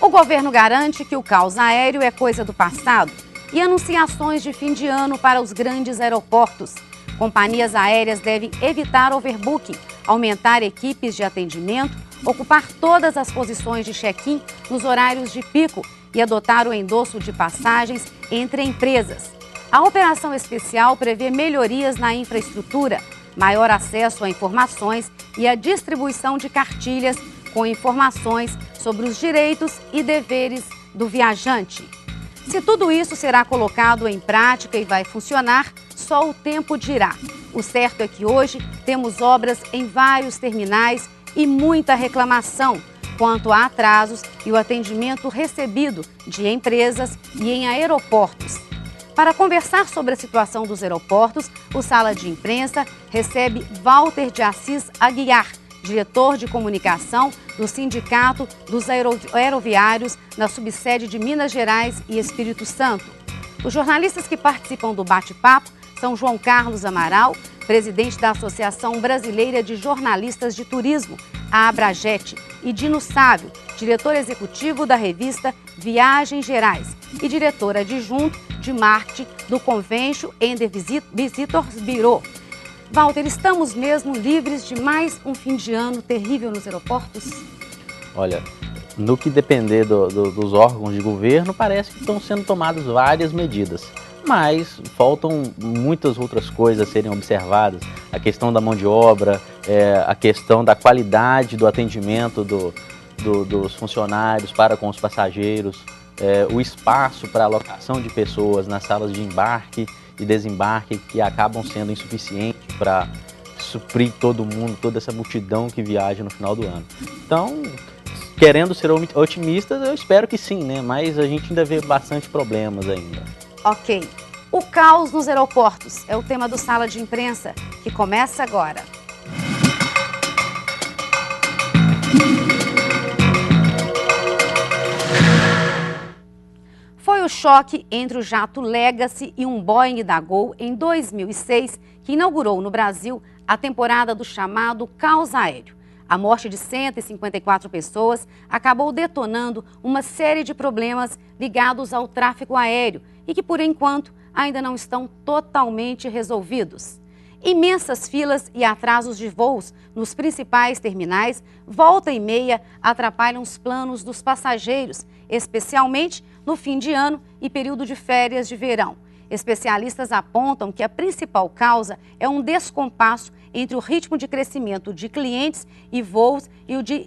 O governo garante que o caos aéreo é coisa do passado e anunciações de fim de ano para os grandes aeroportos. Companhias aéreas devem evitar overbooking, aumentar equipes de atendimento, ocupar todas as posições de check-in nos horários de pico e adotar o endosso de passagens entre empresas. A operação especial prevê melhorias na infraestrutura, maior acesso a informações e a distribuição de cartilhas com informações sobre os direitos e deveres do viajante. Se tudo isso será colocado em prática e vai funcionar, só o tempo dirá. O certo é que hoje temos obras em vários terminais e muita reclamação quanto a atrasos e o atendimento recebido de empresas e em aeroportos. Para conversar sobre a situação dos aeroportos, o Sala de Imprensa recebe Walter de Assis Aguiar, diretor de comunicação do Sindicato dos Aeroviários na subsede de Minas Gerais e Espírito Santo. Os jornalistas que participam do bate-papo são João Carlos Amaral, presidente da Associação Brasileira de Jornalistas de Turismo, a Abrajet, e Dino Sávio, diretor executivo da revista Viagens Gerais e diretor adjunto de marketing do Convention and Visitors Bureau. Walter, estamos mesmo livres de mais um fim de ano terrível nos aeroportos? Olha, no que depender dos órgãos de governo, parece que estão sendo tomadas várias medidas. Mas faltam muitas outras coisas a serem observadas. A questão da mão de obra, a questão da qualidade do atendimento dos funcionários para com os passageiros, o espaço para alocação de pessoas nas salas de embarque e desembarque que acabam sendo insuficientes para suprir todo mundo, toda essa multidão que viaja no final do ano. Então, querendo ser otimistas, eu espero que sim, né? Mas a gente ainda vê bastante problemas ainda. Ok. O caos nos aeroportos é o tema do Sala de Imprensa, que começa agora. Foi o choque entre o jato Legacy e um Boeing da Gol em 2006 que inaugurou no Brasil a temporada do chamado caos aéreo. A morte de 154 pessoas acabou detonando uma série de problemas ligados ao tráfego aéreo e que, por enquanto, ainda não estão totalmente resolvidos. Imensas filas e atrasos de voos nos principais terminais, volta e meia, atrapalham os planos dos passageiros, especialmente no fim de ano e período de férias de verão. Especialistas apontam que a principal causa é um descompasso entre o ritmo de crescimento de clientes e voos e o de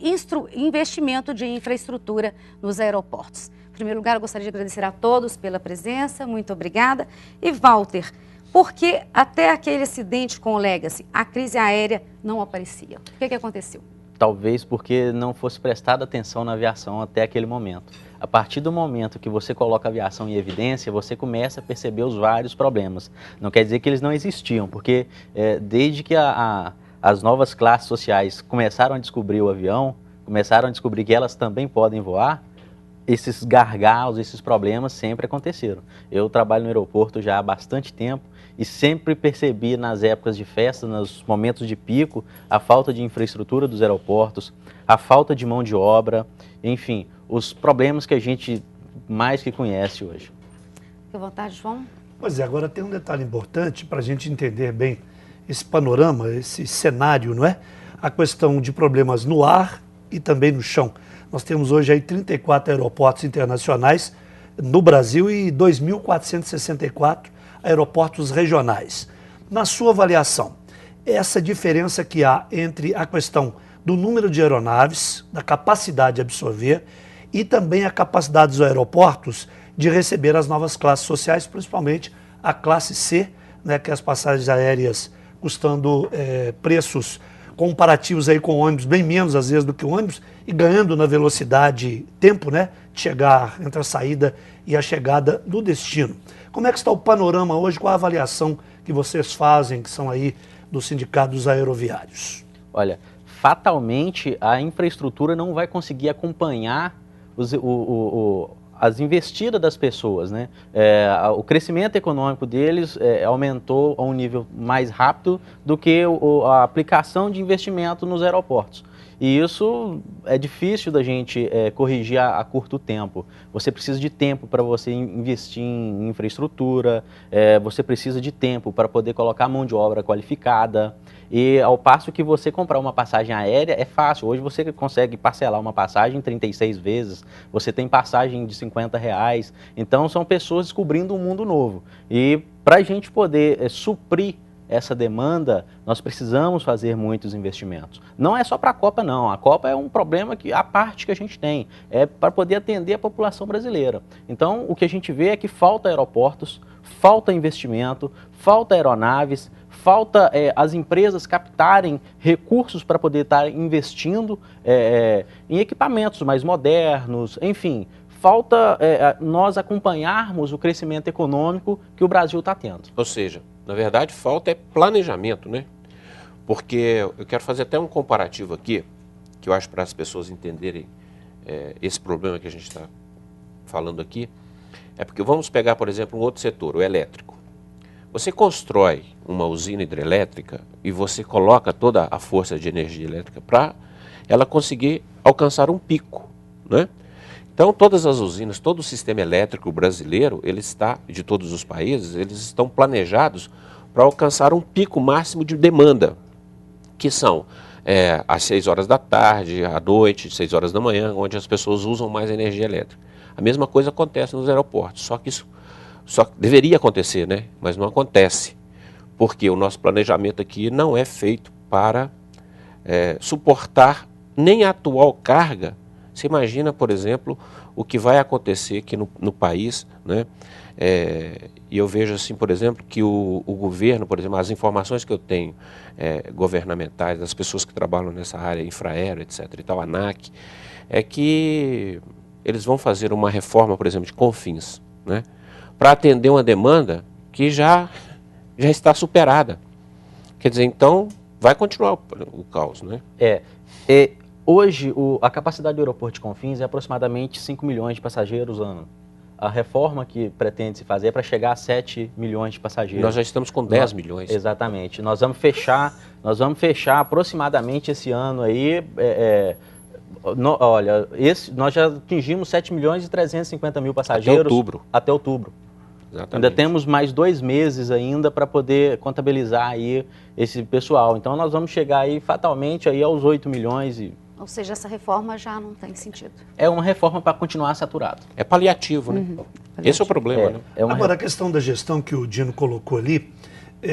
investimento de infraestrutura nos aeroportos. Em primeiro lugar, eu gostaria de agradecer a todos pela presença, muito obrigada. E Walter, por que até aquele acidente com o Legacy, a crise aérea não aparecia? O que aconteceu? Talvez porque não fosse prestada atenção na aviação até aquele momento. A partir do momento que você coloca a aviação em evidência, você começa a perceber os vários problemas. Não quer dizer que eles não existiam, porque desde que as novas classes sociais começaram a descobrir o avião, começaram a descobrir que elas também podem voar, esses gargalos, esses problemas sempre aconteceram. Eu trabalho no aeroporto já há bastante tempo e sempre percebi nas épocas de festa, nos momentos de pico, a falta de infraestrutura dos aeroportos, a falta de mão de obra, enfim, os problemas que a gente mais que conhece hoje. Fique à vontade, João. Pois é, agora tem um detalhe importante para a gente entender bem esse panorama, esse cenário, não é? A questão de problemas no ar e também no chão. Nós temos hoje aí 34 aeroportos internacionais no Brasil e 2.464 aeroportos regionais. Na sua avaliação, essa diferença que há entre a questão do número de aeronaves, da capacidade de absorver e também a capacidade dos aeroportos de receber as novas classes sociais, principalmente a classe C, né, que é as passagens aéreas custando preços comparativos aí com ônibus, bem menos às vezes do que o ônibus, e ganhando na velocidade, tempo, né, de chegar entre a saída e a chegada do destino. Como é que está o panorama hoje, qual a avaliação que vocês fazem, que são aí do Sindicato dos Aeroviários? Olha, fatalmente a infraestrutura não vai conseguir acompanhar as investidas das pessoas, né? O crescimento econômico deles aumentou a um nível mais rápido do que a aplicação de investimento nos aeroportos. E isso é difícil da gente corrigir a curto tempo. Você precisa de tempo para você investir em infraestrutura, você precisa de tempo para poder colocar mão de obra qualificada. E ao passo que você comprar uma passagem aérea é fácil. Hoje você consegue parcelar uma passagem em 36 vezes, você tem passagem de R$50. Então são pessoas descobrindo um mundo novo. E para a gente poder suprir essa demanda, nós precisamos fazer muitos investimentos. Não é só para a Copa, não. A Copa é um problema que a parte que a gente tem, é para poder atender a população brasileira. Então, o que a gente vê é que falta aeroportos, falta investimento, falta aeronaves, falta as empresas captarem recursos para poder estar investindo em equipamentos mais modernos, enfim. Falta nós acompanharmos o crescimento econômico que o Brasil está tendo. Ou seja, na verdade, falta planejamento, né? Porque eu quero fazer até um comparativo aqui, que eu acho para as pessoas entenderem esse problema que a gente está falando aqui. É porque vamos pegar, por exemplo, um outro setor, o elétrico. Você constrói uma usina hidrelétrica e você coloca toda a força de energia elétrica para ela conseguir alcançar um pico, né? Então, todas as usinas, todo o sistema elétrico brasileiro, ele está, de todos os países, eles estão planejados para alcançar um pico máximo de demanda, que são às 6 horas da tarde, à noite, 6 horas da manhã, onde as pessoas usam mais energia elétrica. A mesma coisa acontece nos aeroportos, só que isso deveria acontecer, né? Mas não acontece, porque o nosso planejamento aqui não é feito para suportar nem a atual carga. Você imagina, por exemplo, o que vai acontecer aqui no país, né? E eu vejo assim, por exemplo, que o governo, por exemplo, as informações que eu tenho governamentais, das pessoas que trabalham nessa área, Infraero, etc. e tal, ANAC, é que eles vão fazer uma reforma, por exemplo, de Confins, né? Para atender uma demanda que já está superada. Quer dizer, então, vai continuar o caos, né? Hoje, a capacidade do aeroporto de Confins é aproximadamente 5 milhões de passageiros ano. A reforma que pretende se fazer é para chegar a 7 milhões de passageiros. Nós já estamos com 10 milhões. Exatamente. Nós vamos fechar aproximadamente esse ano aí. Nós já atingimos 7 milhões e 350 mil passageiros. Até outubro. Exatamente. Ainda temos mais 2 meses ainda para poder contabilizar aí esse pessoal. Então nós vamos chegar aí fatalmente aí aos 8 milhões e... Ou seja, essa reforma já não tem sentido. É uma reforma para continuar saturado. É paliativo, né? Esse é o problema, né? Agora, a questão da gestão que o Dino colocou ali,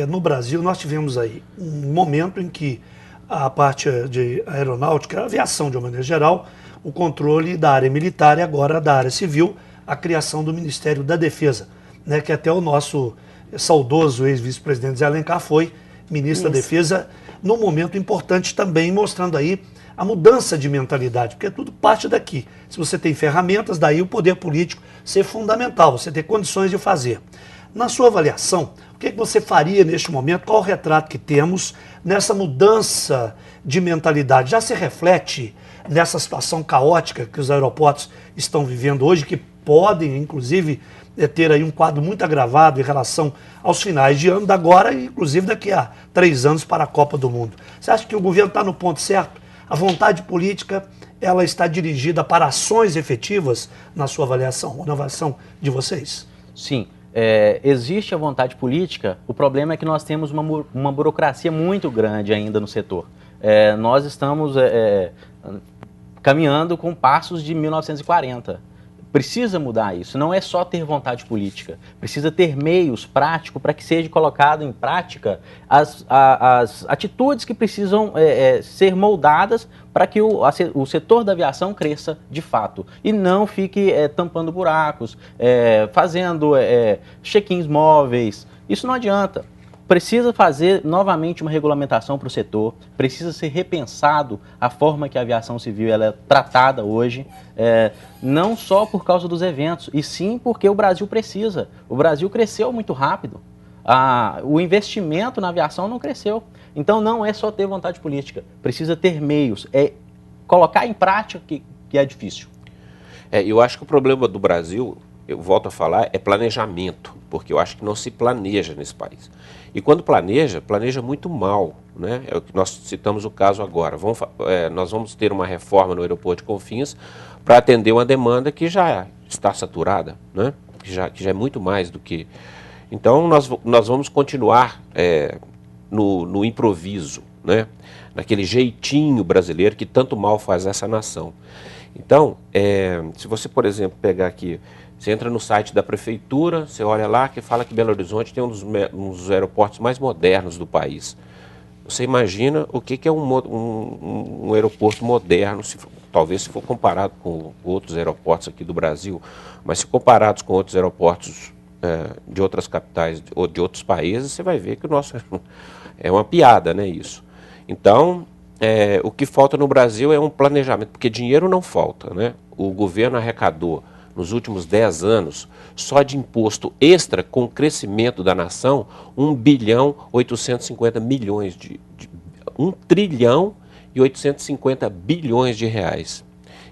no Brasil nós tivemos aí um momento em que a parte de aeronáutica, a aviação de uma maneira geral, o controle da área militar e agora da área civil, a criação do Ministério da Defesa, né, que até o nosso saudoso ex-vice-presidente Zé Alencar foi ministro da Defesa num momento importante também, mostrando aí a mudança de mentalidade, porque tudo parte daqui. Se você tem ferramentas, daí o poder político ser fundamental, você ter condições de fazer. Na sua avaliação, o que você faria neste momento? Qual o retrato que temos nessa mudança de mentalidade? Já se reflete nessa situação caótica que os aeroportos estão vivendo hoje, que podem, inclusive, ter aí um quadro muito agravado em relação aos finais de ano, agora e inclusive daqui a 3 anos para a Copa do Mundo. Você acha que o governo está no ponto certo? A vontade política, ela está dirigida para ações efetivas na sua avaliação, ou na avaliação de vocês? Sim, existe a vontade política, o problema é que nós temos uma burocracia muito grande ainda no setor. Nós estamos caminhando com passos de 1940. Precisa mudar isso, não é só ter vontade política, precisa ter meios práticos para que seja colocado em prática as atitudes que precisam ser moldadas para que o setor da aviação cresça de fato e não fique tampando buracos, fazendo check-ins móveis. Isso não adianta. Precisa fazer novamente uma regulamentação para o setor, precisa ser repensado a forma que a aviação civil ela é tratada hoje, não só por causa dos eventos, e sim porque o Brasil precisa. O Brasil cresceu muito rápido, o investimento na aviação não cresceu. Então não é só ter vontade política, precisa ter meios, colocar em prática que é difícil. Eu acho que o problema do Brasil, eu volto a falar, é planejamento, porque eu acho que não se planeja nesse país. E quando planeja, planeja muito mal, né? É o que nós citamos o caso agora. Nós vamos ter uma reforma no aeroporto de Confins para atender uma demanda que já está saturada, né? Que já é muito mais do que... Então, nós vamos continuar no improviso, né? Naquele jeitinho brasileiro que tanto mal faz essa nação. Então, se você, por exemplo, pegar aqui, você entra no site da prefeitura, você olha lá que fala que Belo Horizonte tem um dos aeroportos mais modernos do país. Você imagina o que é um aeroporto moderno, talvez se for comparado com outros aeroportos aqui do Brasil, mas se comparados com outros aeroportos de outras capitais ou de outros países, você vai ver que o nosso é uma piada, né, isso. Então, o que falta no Brasil é um planejamento, porque dinheiro não falta, né? O governo arrecadou, nos últimos 10 anos, só de imposto extra com o crescimento da nação, 1 bilhão 850 milhões 1 trilhão e 850 bilhões de reais.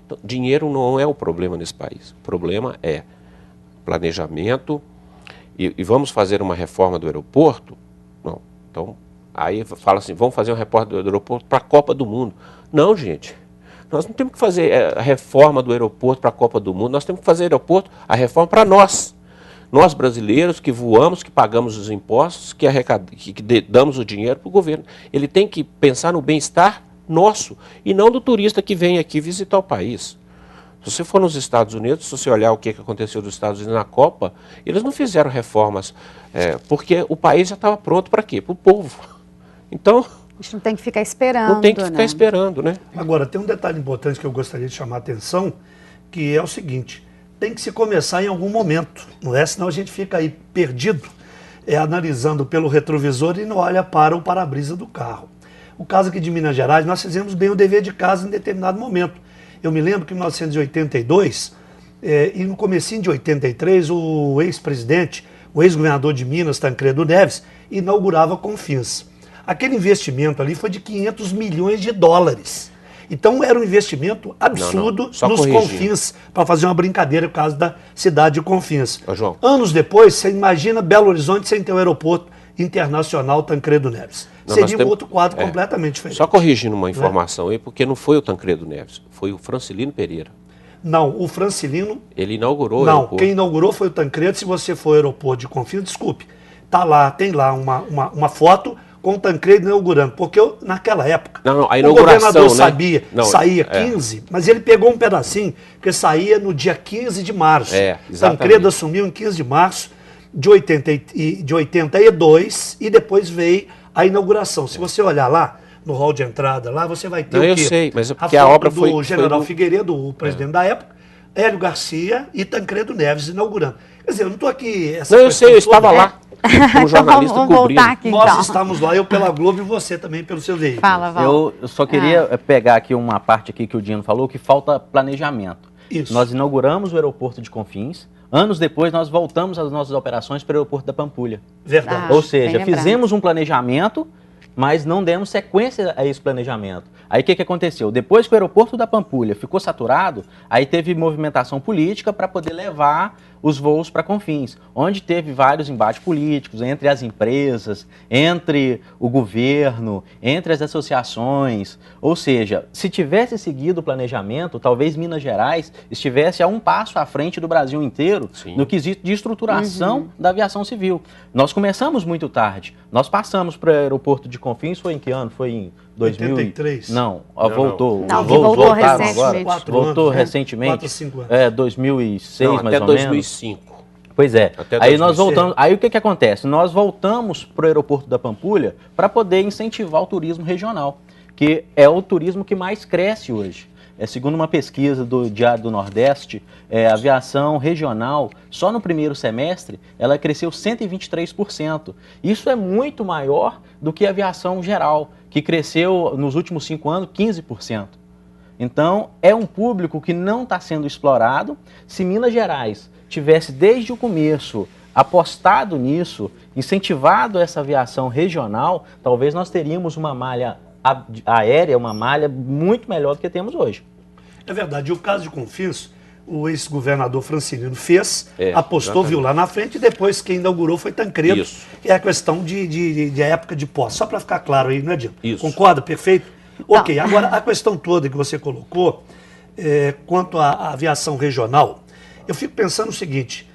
Então, dinheiro não é o problema nesse país. O problema é planejamento. E vamos fazer uma reforma do aeroporto? Não. Então, aí fala assim, vamos fazer uma reforma do aeroporto para a Copa do Mundo. Não, gente. Nós não temos que fazer a reforma do aeroporto para a Copa do Mundo, nós temos que fazer a reforma para nós. Nós brasileiros que voamos, que pagamos os impostos, que damos o dinheiro para o governo. Ele tem que pensar no bem-estar nosso e não do turista que vem aqui visitar o país. Se você for nos Estados Unidos, se você olhar o que aconteceu nos Estados Unidos na Copa, eles não fizeram reformas, porque o país já estava pronto para quê? Para o povo. Então... A gente não tem que ficar esperando, não tem que ficar esperando, né? Agora, tem um detalhe importante que eu gostaria de chamar a atenção, que é o seguinte, tem que se começar em algum momento, não é? Senão a gente fica aí perdido, analisando pelo retrovisor e não olha para o para-brisa do carro. O caso aqui de Minas Gerais, nós fizemos bem o dever de casa em determinado momento. Eu me lembro que em 1982, e no comecinho de 83, o ex-presidente, o ex-governador de Minas, Tancredo Neves, inaugurava Confins. Aquele investimento ali foi de 500 milhões de dólares. Então era um investimento absurdo nos Confins, para fazer uma brincadeira por causa da cidade de Confins. João. Anos depois, você imagina Belo Horizonte sem ter o aeroporto internacional Tancredo Neves. Seria um outro quadro completamente diferente. Só corrigindo uma informação aí, porque não foi o Tancredo Neves, foi o Francilino Pereira. Não, o Francilino... Ele inaugurou o aeroporto. aeroporto. Quem inaugurou foi o Tancredo. Se você for ao aeroporto de Confins, desculpe, tem lá uma foto com o Tancredo inaugurando, porque naquela época a o governador né? saía 15, mas ele pegou um pedacinho que saía no dia 15 de março. Tancredo assumiu em 15 de março de 82 e depois veio a inauguração. Se você olhar lá, no hall de entrada, lá você vai ter eu sei, mas é porque a obra foi... do general Figueiredo, o presidente da época, Hélio Garcia e Tancredo Neves inaugurando. Quer dizer, eu não estou aqui... eu sei, eu estava lá. Como jornalista então, vamos voltar aqui, Nós estamos lá, eu pela Globo e você também pelo seu veículo. Fala, Val. Eu só queria pegar aqui uma parte aqui que o Dino falou, que falta planejamento. Isso. Nós inauguramos o aeroporto de Confins, anos depois nós voltamos as nossas operações para o aeroporto da Pampulha. Verdade. Ou seja, fizemos um planejamento, mas não demos sequência a esse planejamento. Aí o que aconteceu? Depois que o aeroporto da Pampulha ficou saturado, aí teve movimentação política para poder levar os voos para Confins, onde teve vários embates políticos entre as empresas, entre o governo, entre as associações. Ou seja, se tivesse seguido o planejamento, talvez Minas Gerais estivesse a um passo à frente do Brasil inteiro no quesito de estruturação da aviação civil. Nós começamos muito tarde. Nós passamos para o aeroporto de Confins, foi em que ano? Foi em 83? Não, voltou. Voltou recentemente. Agora, voltou recentemente. 4 ou 5 anos. 2006 mais até ou 2005. menos. Pois é. Até Aí 2006. nós voltamos. Aí o que acontece? Nós voltamos para o aeroporto da Pampulha para poder incentivar o turismo regional, que é o turismo que mais cresce hoje. Segundo uma pesquisa do Diário do Nordeste, a aviação regional, só no primeiro semestre, ela cresceu 123%. Isso é muito maior do que a aviação geral, que cresceu nos últimos 5 anos 15%. Então, é um público que não está sendo explorado. Se Minas Gerais tivesse desde o começo apostado nisso, incentivado essa aviação regional, talvez nós teríamos uma malha aérea, uma malha muito melhor do que temos hoje. É verdade. E o caso de Confins, o ex-governador Francinino fez, apostou, exatamente. viu lá na frente, e depois quem inaugurou foi Tancredo, Isso. que é a questão de época de posse. Só para ficar claro aí, não é, Dino? Isso. Concorda? Perfeito? Ok, agora a questão toda que você colocou, quanto à aviação regional, eu fico pensando o seguinte,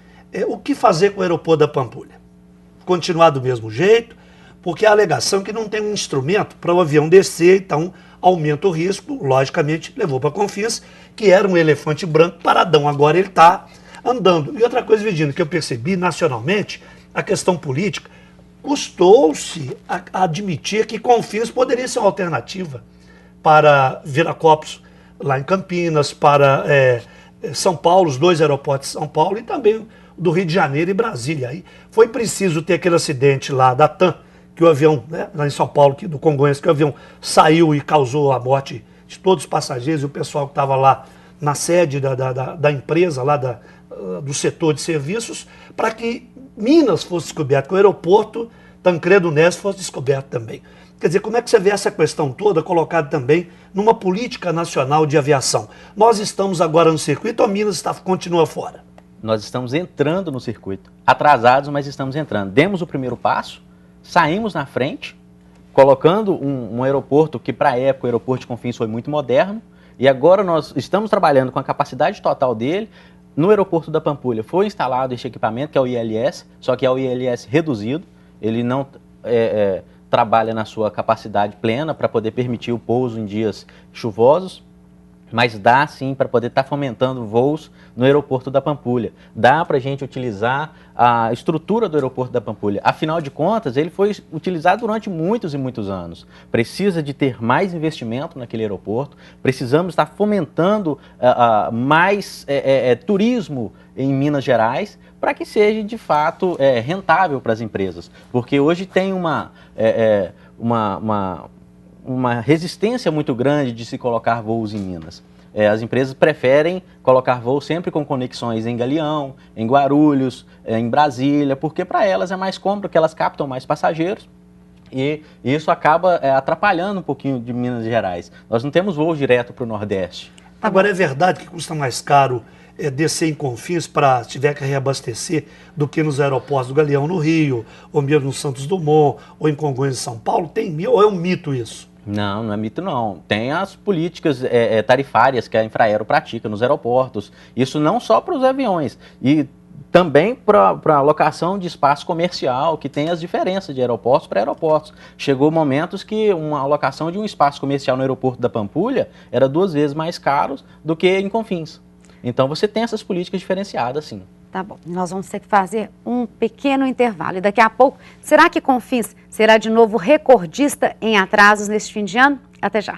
o que fazer com o aeroporto da Pampulha? Continuar do mesmo jeito, porque a alegação é que não tem um instrumento para o avião descer, então aumenta o risco, logicamente levou para a Confins, que era um elefante branco paradão, agora ele está andando. E outra coisa, Virgínio, que eu percebi nacionalmente, a questão política, custou-se a admitir que Confins poderia ser uma alternativa para Viracopos, lá em Campinas, para São Paulo, os 2 aeroportos de São Paulo e também do Rio de Janeiro e Brasília. Aí foi preciso ter aquele acidente lá da TAM, que o avião, lá em São Paulo, do Congonhas, que o avião saiu e causou a morte de todos os passageiros e o pessoal que estava lá na sede da empresa, lá do setor de serviços, para que Minas fosse descoberto, que o aeroporto Tancredo Neves fosse descoberto também. Quer dizer, como é que você vê essa questão toda colocada também numa política nacional de aviação? Nós estamos agora no circuito ou Minas continua fora? Nós estamos entrando no circuito, atrasados, mas estamos entrando. Demos o primeiro passo, saímos na frente, colocando um aeroporto que, para a época, o aeroporto de Confins foi muito moderno, e agora nós estamos trabalhando com a capacidade total dele. No aeroporto da Pampulha foi instalado este equipamento, que é o ILS, só que é o ILS reduzido, ele não trabalha na sua capacidade plena para poder permitir o pouso em dias chuvosos, mas dá sim para poder estar fomentando voos no aeroporto da Pampulha. Dá para a gente utilizar a estrutura do aeroporto da Pampulha. Afinal de contas, ele foi utilizado durante muitos e muitos anos. Precisa de ter mais investimento naquele aeroporto, precisamos estar fomentando mais turismo em Minas Gerais para que seja de fato rentável para as empresas. Porque hoje tem uma resistência muito grande de se colocar voos em Minas. As empresas preferem colocar voos sempre com conexões em Galeão, em Guarulhos, em Brasília, porque para elas é mais cômodo, porque elas captam mais passageiros e isso acaba atrapalhando um pouquinho de Minas Gerais. Nós não temos voos direto para o Nordeste. Agora, é verdade que custa mais caro descer em Confins para se tiver que reabastecer do que nos aeroportos do Galeão no Rio, ou mesmo no Santos Dumont, ou em Congonhas de São Paulo? Ou é um mito isso? Não, não é mito não. Tem as políticas tarifárias que a Infraero pratica nos aeroportos. Isso não só para os aviões, e também para a alocação de espaço comercial, que tem as diferenças de aeroportos para aeroportos. Chegou momentos que uma alocação de um espaço comercial no aeroporto da Pampulha era 2 vezes mais caro do que em Confins. Então você tem essas políticas diferenciadas, sim. Tá bom, nós vamos ter que fazer um pequeno intervalo. E daqui a pouco, será que Confins será de novo recordista em atrasos neste fim de ano? Até já.